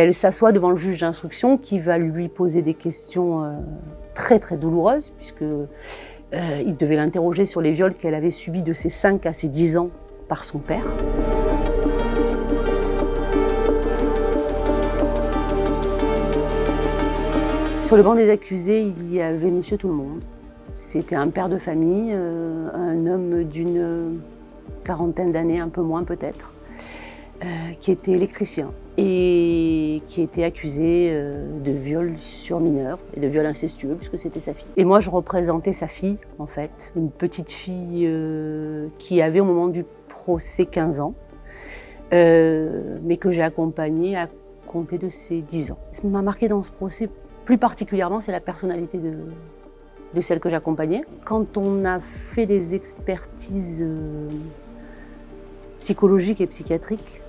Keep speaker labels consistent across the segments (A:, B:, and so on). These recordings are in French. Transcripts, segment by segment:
A: Elle s'assoit devant le juge d'instruction qui va lui poser des questions très douloureuses, puisque il devait l'interroger sur les viols qu'elle avait subis de ses 5 à ses 10 ans par son père. Sur le banc des accusés, il y avait Monsieur Tout-le-Monde. C'était un père de famille, un homme d'une quarantaine d'années, un peu moins peut-être, qui était électricien et qui était accusé de viol sur mineur et de viol incestueux puisque c'était sa fille. Et moi je représentais sa fille en fait, une petite fille qui avait au moment du procès 15 ans, mais que j'ai accompagnée à compter de ses 10 ans. Ce qui m'a marqué dans ce procès plus particulièrement, c'est la personnalité de celle que j'accompagnais. Quand on a fait les expertises psychologiques et psychiatriques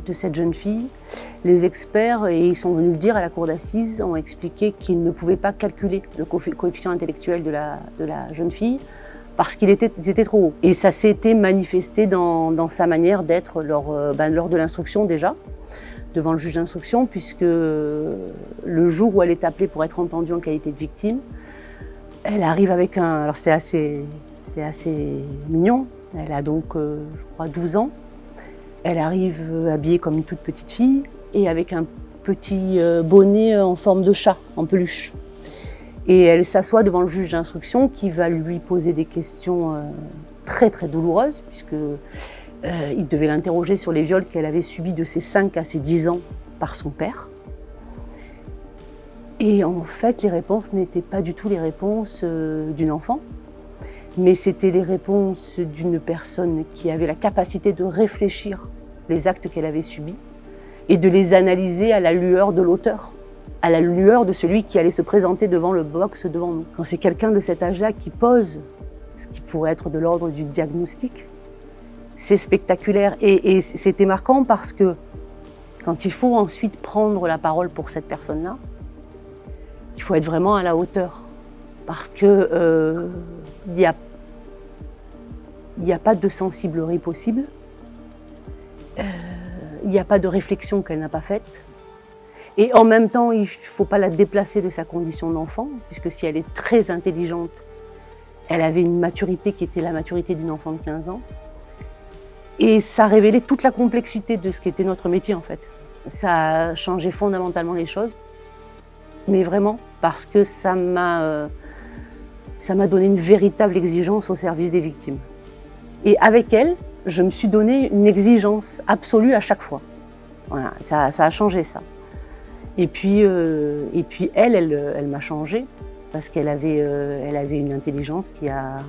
A: de cette jeune fille, les experts, et ils sont venus le dire à la cour d'assises, ont expliqué qu'ils ne pouvaient pas calculer le coefficient intellectuel de la jeune fille parce qu'ils étaient trop hauts. Et ça s'était manifesté dans sa manière d'être lors de l'instruction déjà, devant le juge d'instruction, puisque le jour où elle est appelée pour être entendue en qualité de victime, elle arrive avec un... Alors c'était assez mignon, elle a donc, je crois, 12 ans. Elle arrive habillée comme une toute petite fille et avec un petit bonnet en forme de chat, en peluche. Et elle s'assoit devant le juge d'instruction qui va lui poser des questions très douloureuses, puisque il devait l'interroger sur les viols qu'elle avait subis de ses 5 à ses 10 ans par son père. Et en fait, les réponses n'étaient pas du tout les réponses d'une enfant, mais c'était les réponses d'une personne qui avait la capacité de réfléchir les actes qu'elle avait subis et de les analyser à la lueur de l'auteur, à la lueur de celui qui allait se présenter devant le box devant nous. Quand c'est quelqu'un de cet âge-là qui pose ce qui pourrait être de l'ordre du diagnostic, c'est spectaculaire et c'était marquant parce que quand il faut ensuite prendre la parole pour cette personne-là, il faut être vraiment à la hauteur parce que il n'y a pas de sensiblerie possible, il n'y a pas de réflexion qu'elle n'a pas faite et en même temps il ne faut pas la déplacer de sa condition d'enfant puisque si elle est très intelligente, elle avait une maturité qui était la maturité d'une enfant de 15 ans. Et ça révélait toute la complexité de ce qu'était notre métier en fait. Ça a changé fondamentalement les choses, mais vraiment parce que ça m'a donné une véritable exigence au service des victimes. Et avec elle, je me suis donné une exigence absolue à chaque fois. Voilà, ça a changé ça. Et puis elle m'a changé parce qu'elle avait une intelligence qui a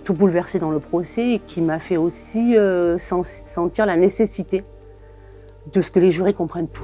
A: tout bouleversé dans le procès et qui m'a fait aussi sentir la nécessité de ce que les jurés comprennent tout.